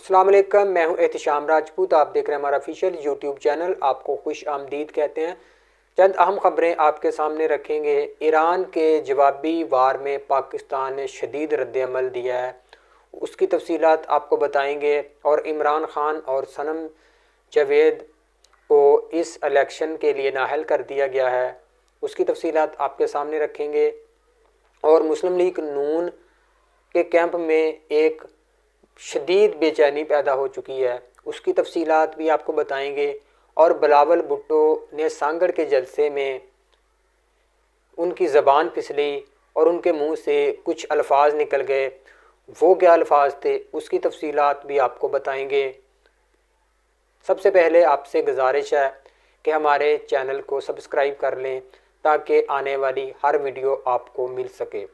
अस्सलाम वालेकुम, मैं हूं एहतिशाम राजपूत। आप देख रहे हैं हमारा ऑफिशियल यूट्यूब चैनल। आपको खुश आमदीद कहते हैं। चंद अहम खबरें आपके सामने रखेंगे। ईरान के जवाबी वार में पाकिस्तान ने शदीद रद्द-ए-अमल दिया है, उसकी तफसीलात आपको बताएंगे। और इमरान खान और सनम जावेद को इस इलेक्शन के लिए नाअहल कर दिया गया है, उसकी तफसीलात आपके सामने रखेंगे। और मुस्लिम लीग नून के कैंप में एक शदीद बेचैनी पैदा हो चुकी है, उसकी तफसीलात भी आपको बताएंगे। और बिलावल भुट्टो ने सांगड़ के जलसे में उनकी ज़बान फिसली और उनके मुंह से कुछ अल्फाज निकल गए, वो क्या अल्फाज थे उसकी तफसीलात भी आपको बताएंगे। सबसे पहले आपसे गुजारिश है कि हमारे चैनल को सब्सक्राइब कर लें ताकि आने वाली हर वीडियो आपको मिल सके।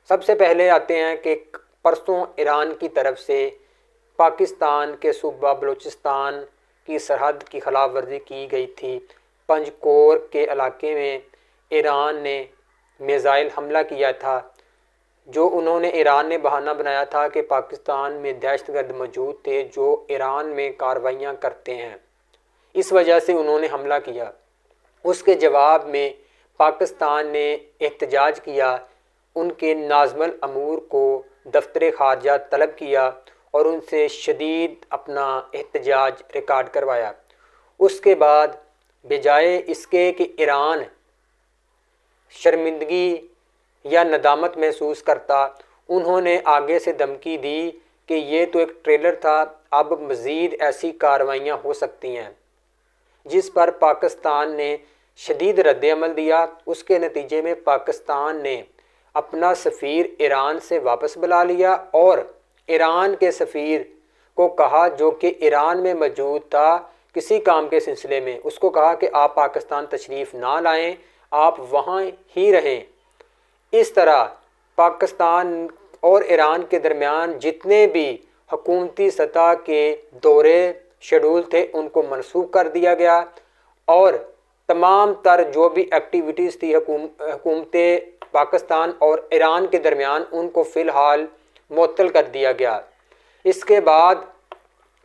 सबसे पहले आते हैं कि परसों ईरान की तरफ से पाकिस्तान के सूबा बलूचिस्तान की सरहद की खिलाफ वर्जी की गई थी। पंजकोर के इलाके में ईरान ने मिसाइल हमला किया था, जो उन्होंने ईरान ने बहाना बनाया था कि पाकिस्तान में दहशतगर्द मौजूद थे जो ईरान में कार्रवाइयाँ करते हैं, इस वजह से उन्होंने हमला किया। उसके जवाब में पाकिस्तान ने एहतजाज किया, उनके नाज़िमुल अमूर को दफ्तर ख़ारजा तलब किया और उनसे शदीद अपना एहतजाज रिकॉर्ड करवाया। उसके बाद बजाय इसके कि ईरान शर्मिंदगी या नदामत महसूस करता, उन्होंने आगे से धमकी दी कि ये तो एक ट्रेलर था, अब मज़ीद ऐसी कार्रवाइयाँ हो सकती हैं, जिस पर पाकिस्तान ने शदीद रद्द-ए-अमल दिया। उसके नतीजे में पाकिस्तान ने अपना सफ़ीर ईरान से वापस बुला लिया और ईरान के सफ़ीर को कहा, जो कि ईरान में मौजूद था किसी काम के सिलसिले में, उसको कहा कि आप पाकिस्तान तशरीफ़ ना लाएं, आप वहाँ ही रहें। इस तरह पाकिस्तान और ईरान के दरमियान जितने भी हुकूमती सतह के दौरे शेड्यूल थे उनको मनसूख कर दिया गया और तमाम तर जो भी एक्टिविटीज़ थी हुकूमत पाकिस्तान और ईरान के दरमियान उनको फ़िलहाल मुअत्तल कर दिया गया। इसके बाद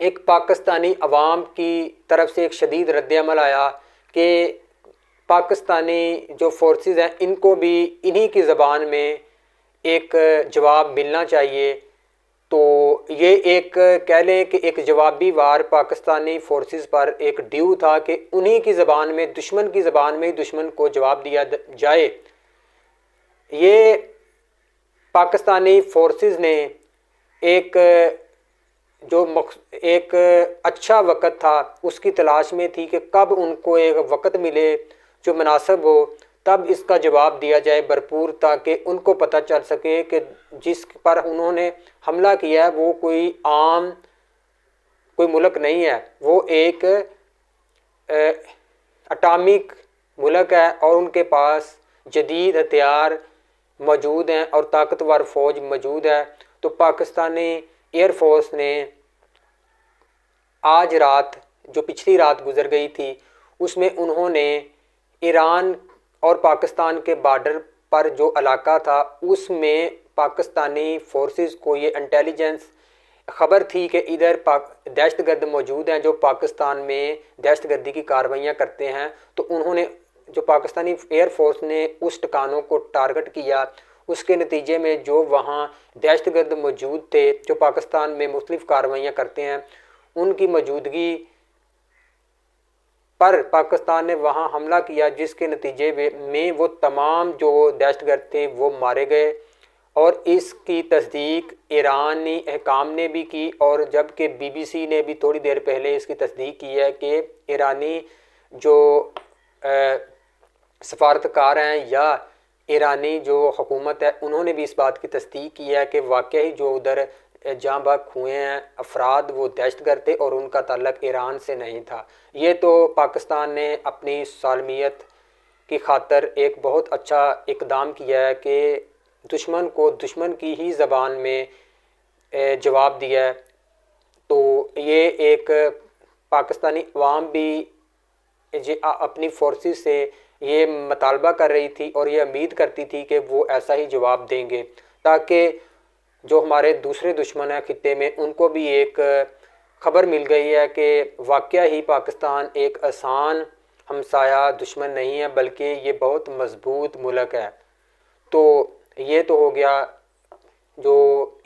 एक पाकिस्तानी अवाम की तरफ से एक शदीद रद्द-ए-अमल आया कि पाकिस्तानी जो फोर्सेस हैं इनको भी इन्हीं की ज़बान में एक जवाब मिलना चाहिए। तो ये एक कह लें कि एक जवाबी वार पाकिस्तानी फोर्सेस पर एक ड्यू था कि उन्हीं की ज़बान में, दुश्मन की ज़बान में ही दुश्मन को जवाब दिया जाए। ये पाकिस्तानी फोर्सेस ने एक एक अच्छा वक़्त था उसकी तलाश में थी कि कब उनको एक वक़्त मिले जो मुनासिब हो, तब इसका जवाब दिया जाए भरपूर, ताकि उनको पता चल सके कि जिस पर उन्होंने हमला किया है वो कोई आम कोई मुल्क नहीं है, वो एक एटॉमिक मुल्क है और उनके पास जदीद हथियार मौजूद हैं और ताकतवर फ़ौज मौजूद है। तो पाकिस्तानी एयरफोर्स ने आज रात, जो पिछली रात गुजर गई थी, उसमें उन्होंने ईरान और पाकिस्तान के बॉर्डर पर जो इलाका था उसमें पाकिस्तानी फोर्सेस को ये इंटेलिजेंस ख़बर थी कि इधर दहशतगर्द मौजूद हैं जो पाकिस्तान में दहशतगर्दी की कार्रवाइयाँ करते हैं। तो उन्होंने, जो पाकिस्तानी एयरफोर्स ने उस ठिकानों को टारगेट किया, उसके नतीजे में जो वहाँ दहशतगर्द मौजूद थे जो पाकिस्तान में मुख्तलिफ़ कार्रवाइयाँ करते हैं, उनकी मौजूदगी पर पाकिस्तान ने वहाँ हमला किया, जिसके नतीजे में वो तमाम जो दहशतगर्द थे वो मारे गए। और इसकी तस्दीक ईरानी अहकाम ने भी की, और जबकि BBC ने भी थोड़ी देर पहले इसकी तस्दीक की है कि ईरानी जो सफारतकार हैं या ईरानी जो हुकूमत है उन्होंने भी इस बात की तस्दीक की है कि वाकई जो उधर जाँ बहक हुए हैं अफराद वो दहशतगर्द थे और उनका ताल्लुक ईरान से नहीं था। ये तो पाकिस्तान ने अपनी सालमियत की खातर एक बहुत अच्छा इक़दाम किया है कि दुश्मन को दुश्मन की ही ज़बान में जवाब दिया है। तो ये एक पाकिस्तानी अवाम भी अपनी फोर्सेस से ये मुतालबा कर रही थी और ये उम्मीद करती थी कि वो ऐसा ही जवाब देंगे, ताकि जो हमारे दूसरे दुश्मन हैं खित्ते में, उनको भी एक खबर मिल गई है कि वाकया ही पाकिस्तान एक आसान हमसाया दुश्मन नहीं है, बल्कि ये बहुत मजबूत मुल्क है। तो ये तो हो गया जो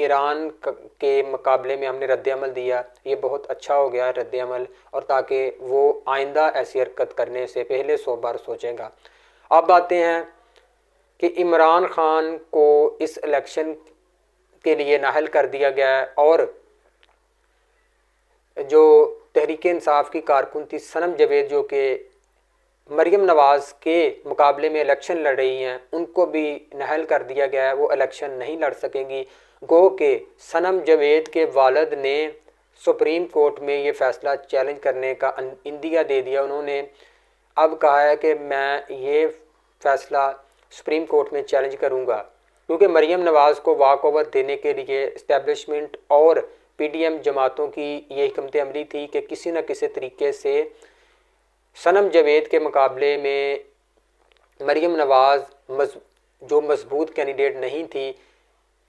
ईरान के मुकाबले में हमने रद्द-ए-अमल दिया, ये बहुत अच्छा हो गया रद्द-ए-अमल, और ताकि वो आइंदा ऐसी हरकत करने से पहले 100 बार सोचेगा। अब आते हैं कि इमरान ख़ान को इस इलेक्शन के लिए नाअहल कर दिया गया है, और जो तहरीक इंसाफ की कारकुन थी सनम जावेद, जो कि मरीम नवाज़ के मुकाबले में इलेक्शन लड़ रही हैं, उनको भी नाअहल कर दिया गया है, वो इलेक्शन नहीं लड़ सकेंगी। गो के सनम जावेद के वालिद ने सुप्रीम कोर्ट में ये फ़ैसला चैलेंज करने का इंदिया दे दिया। उन्होंने अब कहा है कि मैं ये फ़ैसला सुप्रीम कोर्ट में चैलेंज करूँगा, क्योंकि मरीम नवाज़ को वॉक ओवर देने के लिए इस्टेब्लिशमेंट और पीडीएम जमातों की ये हिकमत अमली थी कि किसी न किसी तरीके से सनम जावेद के मुकाबले में मरीम नवाज़ जो मजबूत कैंडिडेट नहीं थी,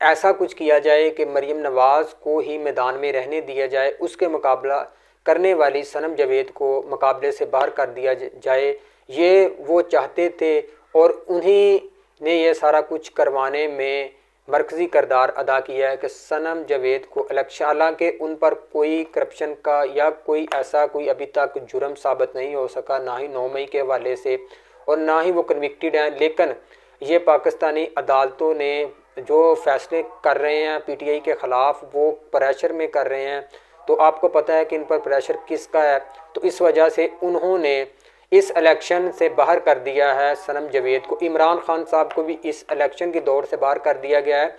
ऐसा कुछ किया जाए कि मरीम नवाज़ को ही मैदान में रहने दिया जाए, उसके मुकाबला करने वाली सनम जावेद को मुकाबले से बाहर कर दिया जाए। ये वो चाहते थे, और उन्हीं ने ये सारा कुछ करवाने में मरकज़ी किरदार अदा किया है कि सनम जावेद को इलेक्शन, हालांकि उन पर कोई करप्शन का या कोई ऐसा कोई अभी तक जुर्म साबित नहीं हो सका, ना ही 9 मई के हवाले से, और ना ही वो कन्विक्टेड हैं। लेकिन ये पाकिस्तानी अदालतों ने जो फैसले कर रहे हैं पीटीआई के ख़िलाफ़, वो प्रेशर में कर रहे हैं। तो आपको पता है कि इन पर प्रेशर किसका है, तो इस वजह से उन्होंने इस इलेक्शन से बाहर कर दिया है सनम जावेद को। इमरान ख़ान साहब को भी इस इलेक्शन की दौड़ से बाहर कर दिया गया है।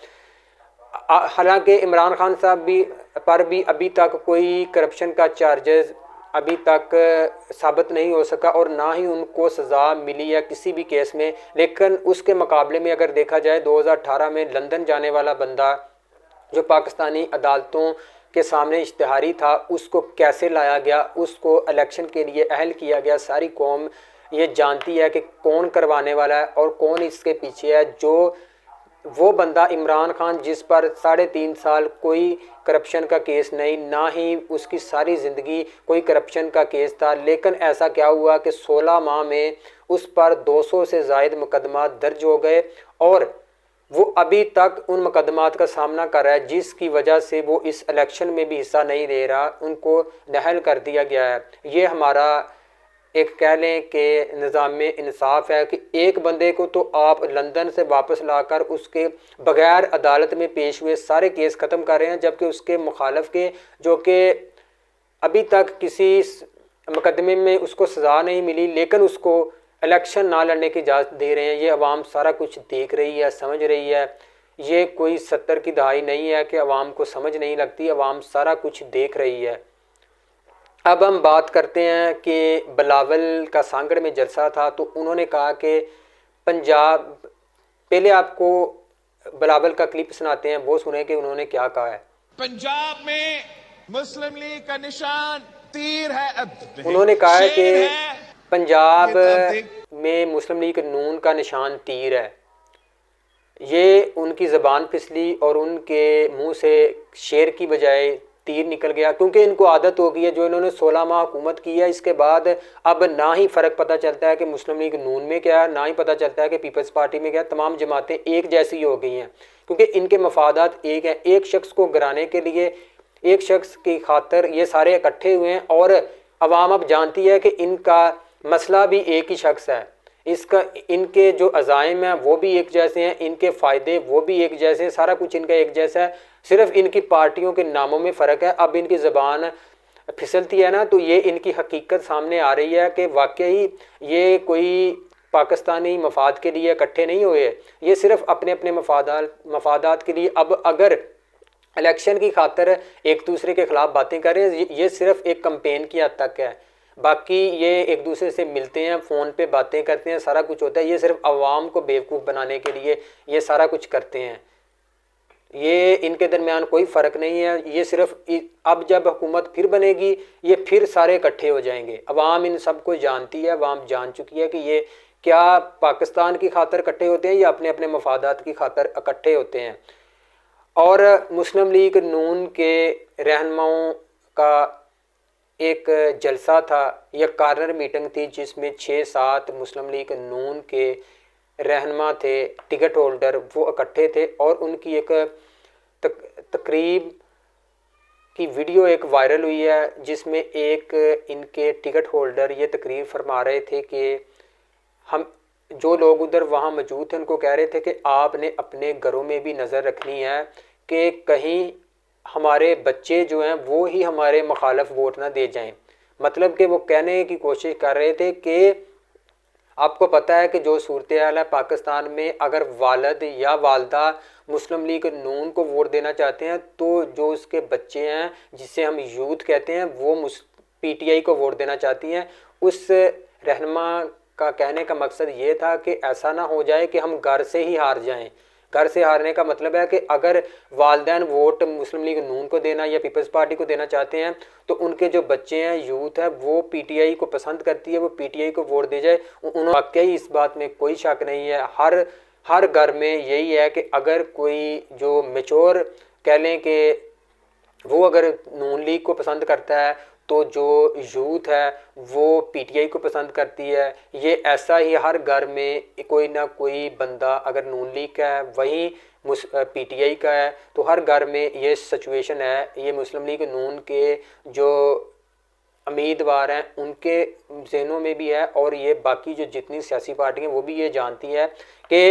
हालांकि इमरान ख़ान साहब भी अभी तक कोई करप्शन का चार्जेस अभी तक साबित नहीं हो सका, और ना ही उनको सज़ा मिली है किसी भी केस में। लेकिन उसके मुकाबले में अगर देखा जाए, 2018 में लंदन जाने वाला बंदा जो पाकिस्तानी अदालतों के सामने इश्तिहारी था, उसको कैसे लाया गया, उसको इलेक्शन के लिए अहल किया गया। सारी कौम ये जानती है कि कौन करवाने वाला है और कौन इसके पीछे है। जो वो बंदा इमरान ख़ान, जिस पर 3.5 साल कोई करप्शन का केस नहीं, ना ही उसकी सारी ज़िंदगी कोई करप्शन का केस था, लेकिन ऐसा क्या हुआ कि 16 माह में उस पर 200 से ज़ायद मुकदमा दर्ज हो गए, और वो अभी तक उन मुकदमात का सामना कर रहा है, जिसकी वजह से वो इस इलेक्शन में भी हिस्सा नहीं ले रहा। उनको नाअहल कर दिया गया है। ये हमारा एक कह लें कि निज़ाम इंसाफ है कि एक बंदे को तो आप लंदन से वापस लाकर उसके बगैर अदालत में पेश हुए सारे केस ख़त्म कर रहे हैं, जबकि उसके मुखालफ के, जो कि अभी तक किसी मुकदमे में उसको सज़ा नहीं मिली, लेकिन उसको इलेक्शन ना लड़ने की इजाज़त दे रहे हैं। ये अवाम सारा कुछ देख रही है, समझ रही है। ये कोई 70 की दहाई नहीं है कि अवाम को समझ नहीं लगती, अवाम सारा कुछ देख रही है। अब हम बात करते हैं कि बिलावल का सांगड़ में जलसा था, तो उन्होंने कहा कि पंजाब, पहले आपको बिलावल का क्लिप सुनाते हैं, वो सुने कि उन्होंने क्या कहा है। पंजाब में मुस्लिम लीग का निशान तीर है। उन्होंने कहा है कि पंजाब में मुस्लिम लीग नून का निशान तीर है। ये उनकी ज़बान फिसली और उनके मुंह से शेर की बजाय तीर निकल गया, क्योंकि इनको आदत हो गई है जो इन्होंने 16 माह हुकूमत की है। इसके बाद अब ना ही फ़र्क पता चलता है कि मुस्लिम लीग नून में क्या है, ना ही पता चलता है कि पीपल्स पार्टी में क्या। तमाम जमातें एक जैसी हो गई हैं, क्योंकि इनके मफादात एक हैं। एक शख्स को गिराने के लिए, एक शख्स की खातर ये सारे इकट्ठे हुए हैं, और अवाम अब जानती है कि इनका मसला भी एक ही शख्स है। इनके जो अज़ाइम हैं वो भी एक जैसे हैं, इनके फ़ायदे वो भी एक जैसे हैं, सारा कुछ इनका एक जैसा है। सिर्फ इनकी पार्टियों के नामों में फ़र्क है। अब इनकी ज़बान फिसलती है ना, तो ये इनकी हकीकत सामने आ रही है कि वाकई ये कोई पाकिस्तानी मफाद के लिए इकट्ठे नहीं हुए, ये सिर्फ अपने अपने मफादात के लिए। अब अगर इलेक्शन की खातर एक दूसरे के ख़िलाफ़ बातें कर रहे हैं, ये सिर्फ एक कंपेन की हद तक है। बाकी ये एक दूसरे से मिलते हैं, फ़ोन पे बातें करते हैं, सारा कुछ होता है। ये सिर्फ अवाम को बेवकूफ़ बनाने के लिए ये सारा कुछ करते हैं। ये इनके दरमियान कोई फ़र्क नहीं है। ये सिर्फ अब जब हुकूमत फिर बनेगी, ये फिर सारे इकट्ठे हो जाएंगे। अवाम इन सब को जानती है, अवाम जान चुकी है कि ये क्या पाकिस्तान की खातर इकट्ठे होते हैं या अपने अपने मफादात की खातर इकट्ठे होते हैं। और मुस्लिम लीग नून के रहनुमाओं का एक जलसा था, यह कार्नर मीटिंग थी जिसमें 6-7 मुस्लिम लीग नून के रहनुमा थे, टिकट होल्डर, वो इकट्ठे थे और उनकी एक तकरीब की वीडियो एक वायरल हुई है जिसमें एक इनके टिकट होल्डर ये तकरीर फरमा रहे थे कि हम जो लोग उधर वहाँ मौजूद थे उनको कह रहे थे कि आपने अपने घरों में भी नज़र रखनी है कि कहीं हमारे बच्चे जो हैं वो ही हमारे मुखालफ वोट ना दे जाएं। मतलब कि वो कहने की कोशिश कर रहे थे कि आपको पता है कि जो सूरत हाल है पाकिस्तान में, अगर वालिद या वालदा मुस्लिम लीग नून को वोट देना चाहते हैं तो जो उसके बच्चे हैं जिसे हम यूथ कहते हैं वो पीटीआई को वोट देना चाहती हैं। उस रहनुमा का कहने का मकसद ये था कि ऐसा ना हो जाए कि हम घर से ही हार जाएं। घर से हारने का मतलब है कि अगर वालिदैन वोट मुस्लिम लीग नून को देना या पीपल्स पार्टी को देना चाहते हैं तो उनके जो बच्चे हैं, यूथ है, वो पीटीआई को पसंद करती है, वो पीटीआई को वोट दे जाए। उन्होंने वाकई इस बात में कोई शक नहीं है, हर घर में यही है कि अगर कोई जो मेच्योर कह लें कि वो अगर नून लीग को पसंद करता है तो जो यूथ है वो पीटीआई को पसंद करती है। ये ऐसा ही हर घर में कोई ना कोई बंदा अगर नून लीग का है वही पीटीआई का है, तो हर घर में ये सिचुएशन है। ये मुस्लिम लीग नून के जो उम्मीदवार हैं उनके जहनों में भी है और ये बाकी जो जितनी सियासी पार्टियां वो भी ये जानती है कि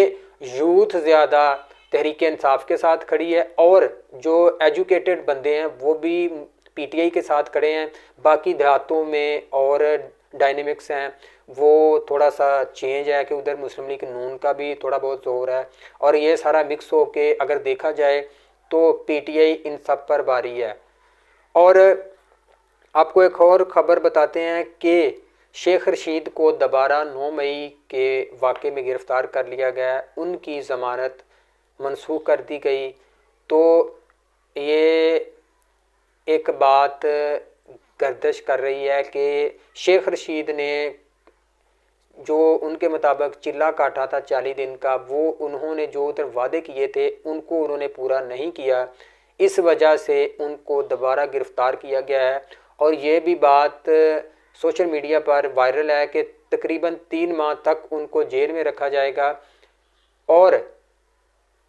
यूथ ज़्यादा तहरीक इंसाफ के साथ खड़ी है और जो एजुकेटेड बंदे हैं वो भी पीटीआई के साथ खड़े हैं। बाकी देहातों में और डायनेमिक्स हैं वो थोड़ा सा चेंज है कि उधर मुस्लिम लीग नून का भी थोड़ा बहुत जोर है और ये सारा मिक्स हो के अगर देखा जाए तो पीटीआई इन सब पर भारी है। और आपको एक और ख़बर बताते हैं कि शेख रशीद को दोबारा 9 मई के वाक़े में गिरफ़्तार कर लिया गया, उनकी ज़मानत मनसूख कर दी गई। तो ये एक बात गर्दिश कर रही है कि शेख रशीद ने जो उनके मुताबिक चिल्ला काटा था 40 दिन का, वो उन्होंने जो उधर वादे किए थे उनको उन्होंने पूरा नहीं किया, इस वजह से उनको दोबारा गिरफ़्तार किया गया है। और ये भी बात सोशल मीडिया पर वायरल है कि तकरीबन 3 माह तक उनको जेल में रखा जाएगा और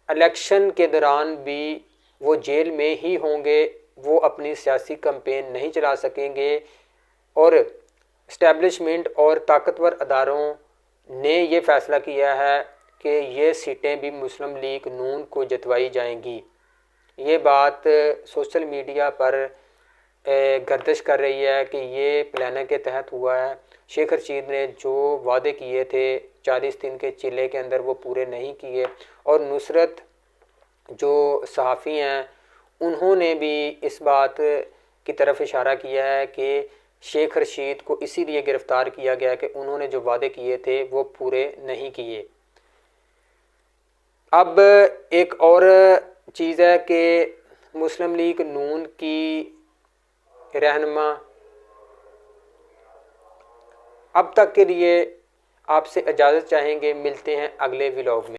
इलेक्शन के दौरान भी वो जेल में ही होंगे, वो अपनी सियासी कैंपेन नहीं चला सकेंगे। और इस्टेब्लिशमेंट और ताकतवर अदारों ने ये फ़ैसला किया है कि ये सीटें भी मुस्लिम लीग नून को जतवाई जाएंगी। ये बात सोशल मीडिया पर गर्दिश कर रही है कि ये प्लान के तहत हुआ है। शेख रशीद ने जो वादे किए थे 40 दिन के चिल्ले के अंदर वो पूरे नहीं किए। और नुसरत जो सहाफ़ी हैं उन्होंने भी इस बात की तरफ इशारा किया है कि शेख रशीद को इसीलिए गिरफ़्तार किया गया कि उन्होंने जो वादे किए थे वो पूरे नहीं किए। अब एक और चीज़ है कि मुस्लिम लीग नून की रहनुमा अब तक के लिए आपसे इजाज़त चाहेंगे। मिलते हैं अगले व्लॉग में।